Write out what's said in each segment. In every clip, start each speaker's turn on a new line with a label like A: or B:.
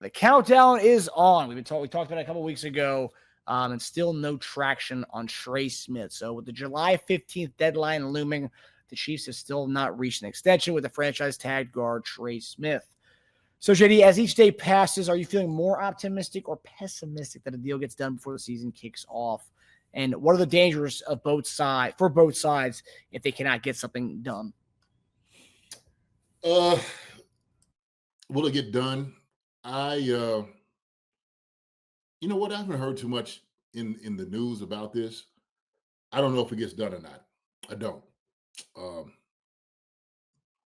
A: The countdown is on. We talked about it a couple weeks ago, and still no traction on Trey Smith. So with the July 15th deadline looming, the Chiefs have still not reached an extension with the franchise tag guard Trey Smith. So, JD, as each day passes, are you feeling more optimistic or pessimistic that a deal gets done before the season kicks off? And what are the dangers of both sides if they cannot get something done?
B: Will it get done? You know what? I haven't heard too much in the news about this. I don't know if it gets done or not. I don't, um,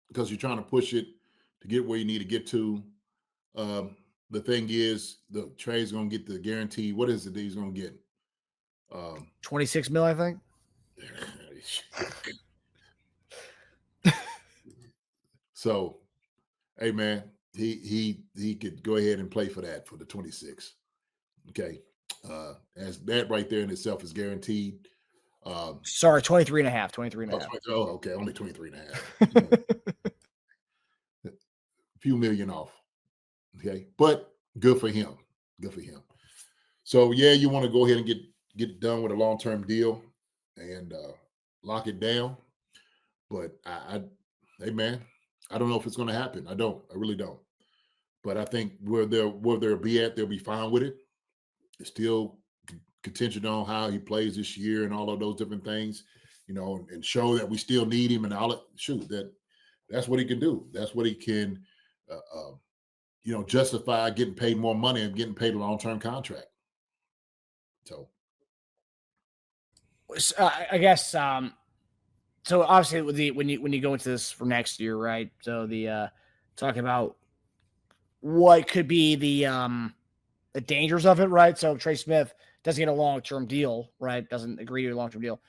B: because you're trying to push it to get where you need to get to. The thing is, the Trey's going to get the guarantee. What is it that he's going to get?
A: 26 mil, I think.
B: So, hey man, he could go ahead and play for that for the 26. Okay. As that right there in itself is guaranteed.
A: Sorry, 23 and a half. 23 and a half.
B: Oh, okay. Only 23 and a half. A few million off. Okay. But good for him. Good for him. So yeah, you want to go ahead and get done with a long-term deal and lock it down. But hey man, I don't know if it's going to happen. I don't. I really don't. But I think where they'll be at, they'll be fine with it. It's still contingent on how he plays this year and all of those different things, and show that we still need him and all it. Shoot, that's what he can do. That's what he can, justify getting paid more money and getting paid a long-term contract. So,
A: I guess. So obviously, when you go into this for next year, right? So the talking about what could be the dangers of it, right? So Trey Smith doesn't get a long-term deal, right? Doesn't agree to a long-term deal.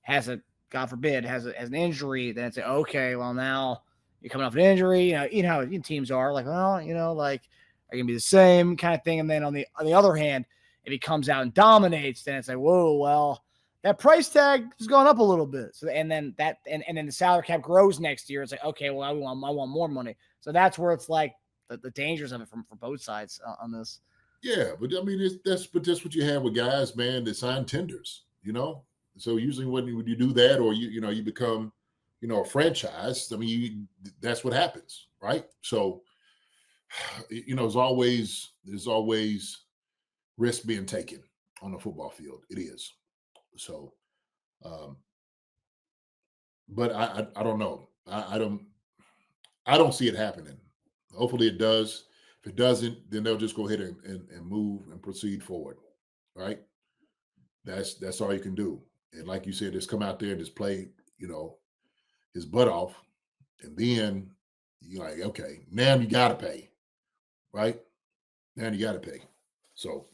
A: God forbid, has an injury. Then it's okay. Well, now you're coming off an injury. You know how teams are like, well, like are gonna be the same kind of thing. And then on the other hand, if he comes out and dominates, then it's like, whoa, well, that price tag has gone up a little bit. So and then the salary cap grows next year. It's like, okay, well, I want more money. So that's where it's like the dangers of it for both sides on this.
B: yeah, but I mean, that's what you have with guys, man, that sign tenders. So usually when you do that, or you become, a franchise. I mean, that's what happens, right? So, there's always risk being taken on the football field. It is. So, but I don't know. I don't see it happening. Hopefully it does. If it doesn't, then they'll just go ahead and move and proceed forward. Right? That's all you can do. And like you said, just come out there and just play, his butt off. And then you're like, okay, now you gotta pay. Right? Now you gotta pay. So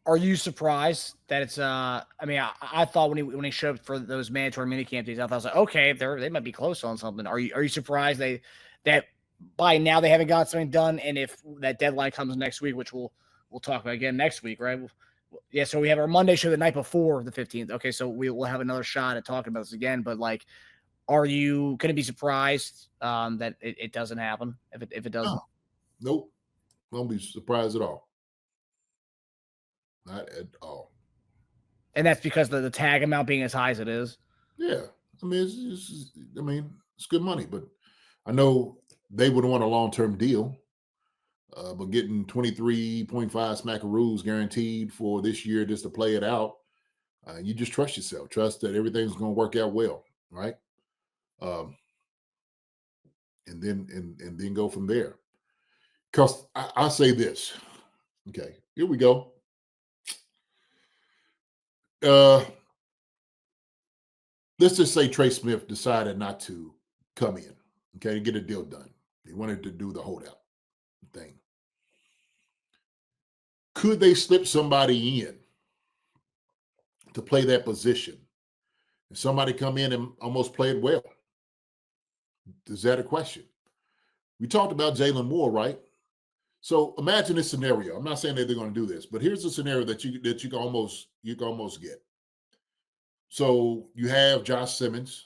A: are you surprised that it's I mean, I thought when he showed up for those mandatory minicamp days, I thought I was like, okay, they might be close on something. Are you surprised that by now they haven't got something done, and if that deadline comes next week, which we'll talk about again next week, right? Yeah, so we have our Monday show the night before the 15th. Okay, so we'll have another shot at talking about this again. But like, are you going to be surprised that it doesn't happen if it doesn't?
B: no, nope, won't be surprised at all. Not at all.
A: And that's because the tag amount being as high as it is.
B: Yeah, I mean, it's good money, but I know they would want a long-term deal. But getting 23.5 smackaroos guaranteed for this year just to play it out, you just trust yourself. Trust that everything's going to work out well, right? Um, and then go from there. Because I say this. Okay, here we go. Let's just say Trey Smith decided not to come in, okay, and get a deal done. He wanted to do the holdout thing. Could they slip somebody in to play that position? And somebody come in and almost play it well? Is that a question? We talked about Jalen Moore, right? So imagine this scenario. I'm not saying that they're going to do this, but here's a scenario that you can almost get. So you have Josh Simmons,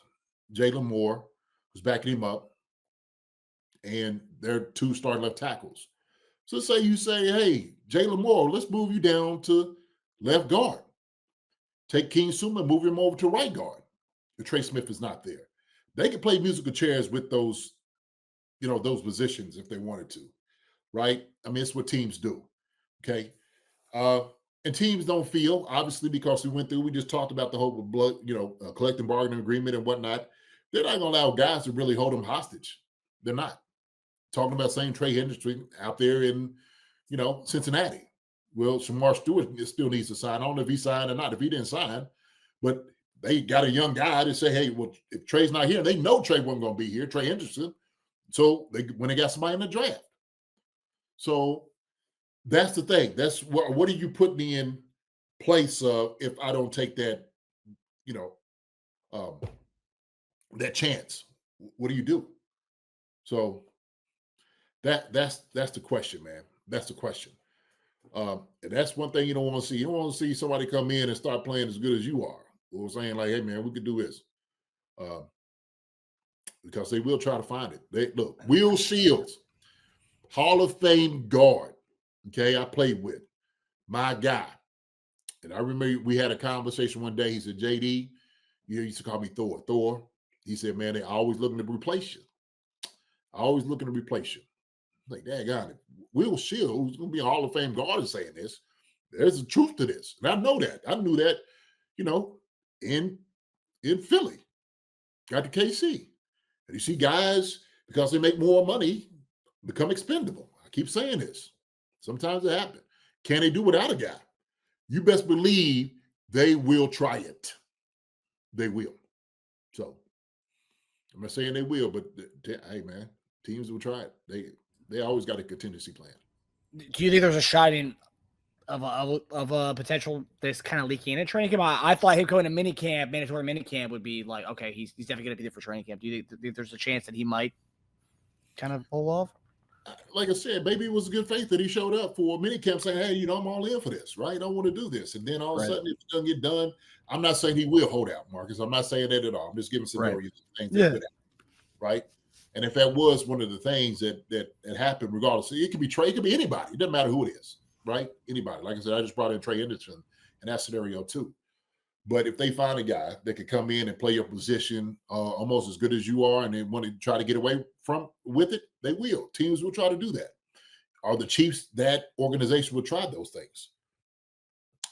B: Jalen Moore, who's backing him up, and they're two starting left tackles. So say you say, hey, Jalen Moore, let's move you down to left guard. Take King Suma and move him over to right guard. If Trey Smith is not there. They can play musical chairs with those, those positions if they wanted to, right? I mean, it's what teams do. Okay. And teams don't feel, obviously, because we just talked about the whole blood, collective bargaining agreement and whatnot. They're not going to allow guys to really hold them hostage. They're not. Talking about same Trey Hendrickson out there in, Cincinnati. Well, Shamar Stewart still needs to sign. I don't know if he signed or not. If he didn't sign, but they got a young guy to say, hey, well, if Trey's not here, they know Trey wasn't going to be here, Trey Hendrickson. So when they got somebody in the draft. So that's the thing. That's what are you putting me in place of if I don't take that, that chance? What do you do? So that's the question, man. That's the question. And that's one thing you don't want to see. You don't want to see somebody come in and start playing as good as you are. Or saying like, hey man, we could do this. Because they will try to find it. Look, Will Shields, Hall of Fame guard. Okay, I played with my guy. And I remember we had a conversation one day. He said, JD, you used to call me Thor. Thor. He said, man, they're always looking to replace you. Always looking to replace you. Like, daggone it. Will Shields, who's going to be a Hall of Fame guard, is saying this. There's a truth to this. And I know that. I knew that, in Philly. Got to KC. And you see guys, because they make more money, become expendable. I keep saying this. Sometimes it happens. Can they do without a guy? You best believe they will try it. They will. So I'm not saying they will, but hey, man, teams will try it. They always got a contingency plan.
A: Do you think there's a shot of a potential that's kind of leaking into training camp? I thought him going to mandatory minicamp would be like, okay, he's definitely going to be there for training camp. Do you think there's a chance that he might kind of pull off?
B: Like I said, maybe it was good faith that he showed up for minicamp saying, hey, I'm all in for this, right? I want to do this. And then all of a sudden it doesn't get done. I'm not saying he will hold out, Marcus. I'm not saying that at all. I'm just giving scenarios of things that could happen, right? And if that was one of the things that happened, regardless, it could be Trey, it could be anybody. It doesn't matter who it is, right? Anybody. Like I said, I just brought in Trey Hendrickson in that scenario too. But if they find a guy that could come in and play your position almost as good as you are, and they want to try to get away with it, they will. Teams will try to do that. Are the Chiefs that organization will try those things?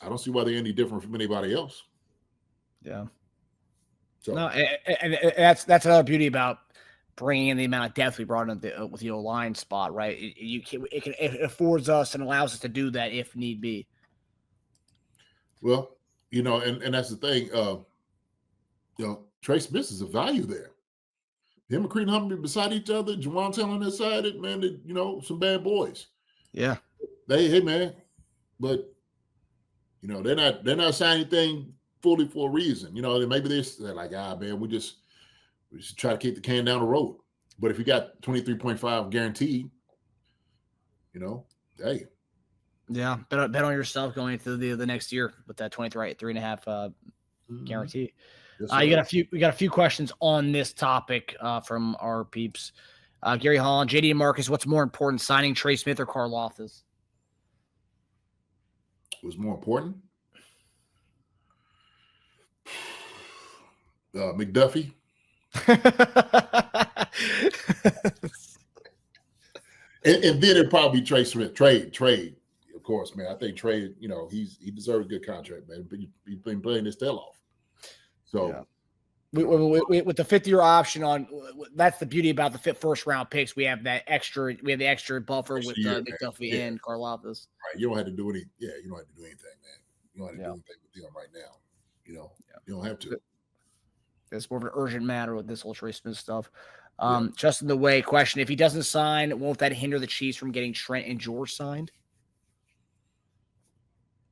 B: I don't see why they're any different from anybody else.
A: Yeah. So. No, and that's another beauty about bringing in the amount of depth we brought in with the O-line spot, right? It affords us and allows us to do that if need be.
B: Well, and that's the thing. Trey Smith is a value there. Him and Creed Humphrey beside each other, Juwan Taylor on that side, man, some bad boys.
A: Yeah.
B: Hey man, but they're not saying anything fully for a reason. Maybe they're like, man, we should try to kick the can down the road. But if you got 23.5 guaranteed, hey.
A: Yeah, bet on yourself going into the next year with that 3.5 guarantee.
B: Yes,
A: we got a few questions on this topic from our peeps. Gary Holland, JD and Marcus, what's more important, signing Trey Smith or Karlaftis?
B: Was more important? McDuffie. and then it'd probably be Trey Smith. Trade, of course, man. I think Trey, he deserves a good contract, man. He's been playing his tail off. So
A: yeah. With the 5th-year option on, that's the beauty about the first round picks. We have the extra buffer with McDuffie and Karlaftis.
B: Right. You don't have to do anything. Yeah, you don't have to do anything, man. You don't have to do anything with them right now. You don't have to.
A: It's more of an urgent matter with this whole Trey Smith stuff. Justin the Way question: if he doesn't sign, won't that hinder the Chiefs from getting Trent and George signed?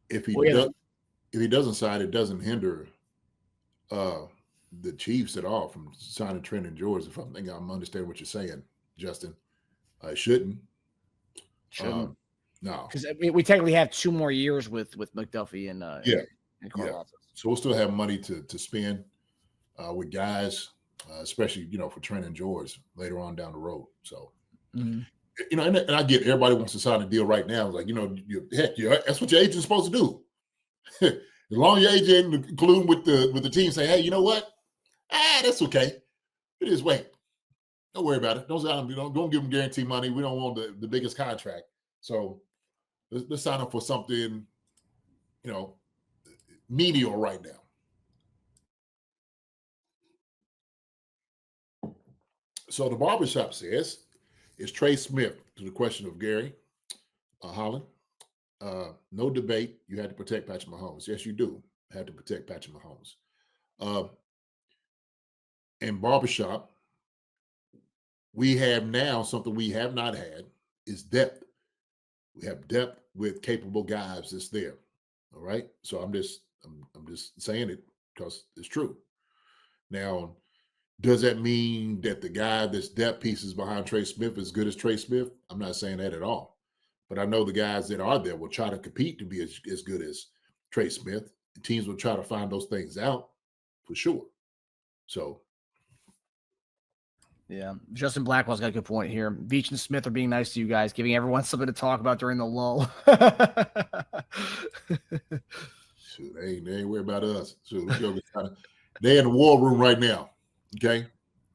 B: If he doesn't sign, it doesn't hinder the Chiefs at all from signing Trent and George. If I'm understanding what you're saying, Justin, shouldn't.
A: No,
B: because
A: we technically have 2 more years with McDuffie and Karlaftis.
B: So we'll still have money to spend with guys, especially for Trent and George later on down the road. So and I get everybody wants to sign a deal right now. It's like, that's what your agent's supposed to do. As long as your agent including with the team say, hey, you know what? That's okay. Just wait. Don't worry about it. Don't give them guarantee money. We don't want the biggest contract. So let's sign up for something, menial right now. So the barbershop says, is Trey Smith, to the question of Gary Holland, no debate. You had to protect Patrick Mahomes. Yes, you do have to protect Patrick Mahomes. In barbershop, we have now something we have not had is depth. We have depth with capable guys that's there. All right. So I'm just saying it because it's true. Now, does that mean that the guy that's depth pieces behind Trey Smith is as good as Trey Smith? I'm not saying that at all. But I know the guys that are there will try to compete to be as good as Trey Smith. The teams will try to find those things out for sure. So.
A: Yeah. Justin Blackwell's got a good point here. Beach and Smith are being nice to you guys, giving everyone something to talk about during the lull.
B: Shoot, they ain't worried about us. Shoot, they're in the war room right now. Okay.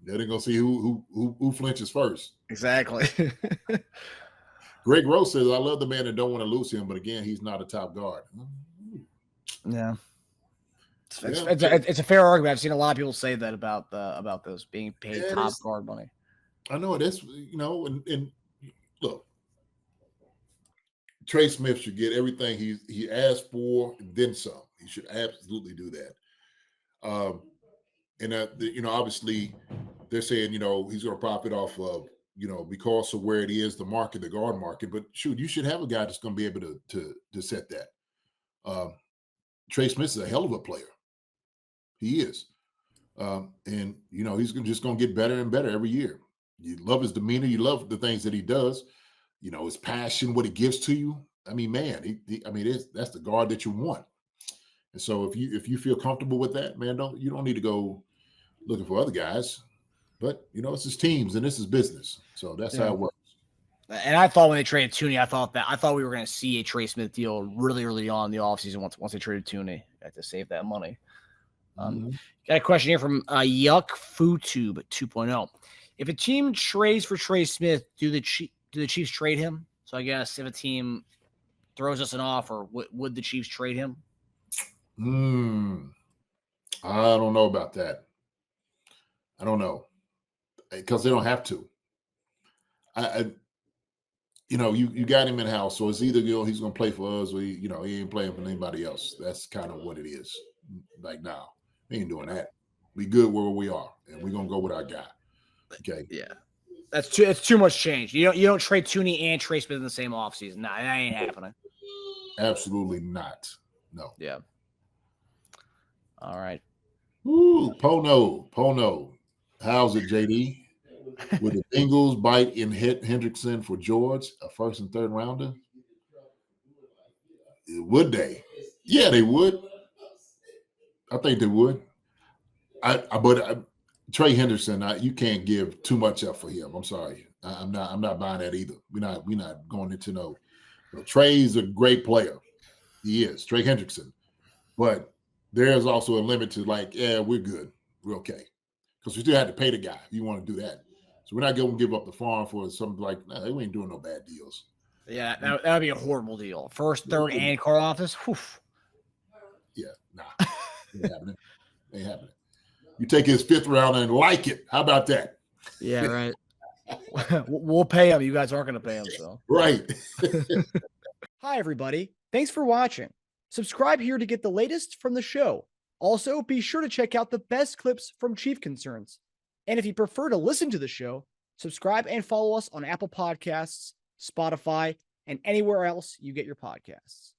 B: They're gonna see who flinches first.
A: Exactly.
B: Greg Rose says, I love the man and don't want to lose him, but again, he's not a top guard.
A: Yeah. It's a fair argument. I've seen a lot of people say that about those being paid top guard money.
B: I know that's and look, Trey Smith should get everything he asked for and then some. He should absolutely do that. And obviously they're saying he's going to profit off of because of where it is, the market, the guard market. But shoot, you should have a guy that's going to be able to set that. Trey Smith is a hell of a player. He is. And he's just going to get better and better every year. You love his demeanor. You love the things that he does. His passion, what he gives to you. I mean, man, that's the guard that you want. And so if you feel comfortable with that, man, you don't need to go looking for other guys. But it's his teams and this is business. So that's how it works.
A: And I thought when they traded Tooney, I thought we were going to see a Trey Smith deal really early on in the offseason once they traded Tooney. Had to save that money. Got a question here from Yuck FooTube 2.0. If a team trades for Trey Smith, do the Chiefs trade him? So I guess if a team throws us an offer, would the Chiefs trade him?
B: I don't know about that. I don't know because they don't have to. You got him in house, so it's either he's going to play for us or he ain't playing for anybody else. That's kind of what it is. Like now, we ain't doing that. We good where we are, and we're gonna go with our guy. Okay.
A: Yeah, it's too much change. You don't trade Tooney and Trey Smith in the same offseason. Nah, that ain't happening.
B: Absolutely not. No.
A: Yeah. All right.
B: Ooh, Pono. How's it, JD? Would the Bengals bite in Hendrickson for George, a first and third rounder? Would they? Yeah, they would. I think they would. But Trey Hendrickson, you can't give too much up for him. I'm sorry. I'm not buying that either. We're not going into no. Trey's a great player. He is, Trey Hendrickson. But there's also a limit to we're good. We're okay. Because we still have to pay the guy if you want to do that. So we're not going to give up the farm for something we ain't doing no bad deals.
A: Yeah, that would be a horrible deal. First, third, and car office. Whew.
B: Yeah, nah. Ain't happening. Ain't happening. You take his fifth round and like it. How about that?
A: Yeah, right. We'll pay him. You guys aren't going to pay him, so.
B: Right.
A: Hi, everybody. Thanks for watching. Subscribe here to get the latest from the show. Also, be sure to check out the best clips from Chief Concerns. And if you prefer to listen to the show, subscribe and follow us on Apple Podcasts, Spotify, and anywhere else you get your podcasts.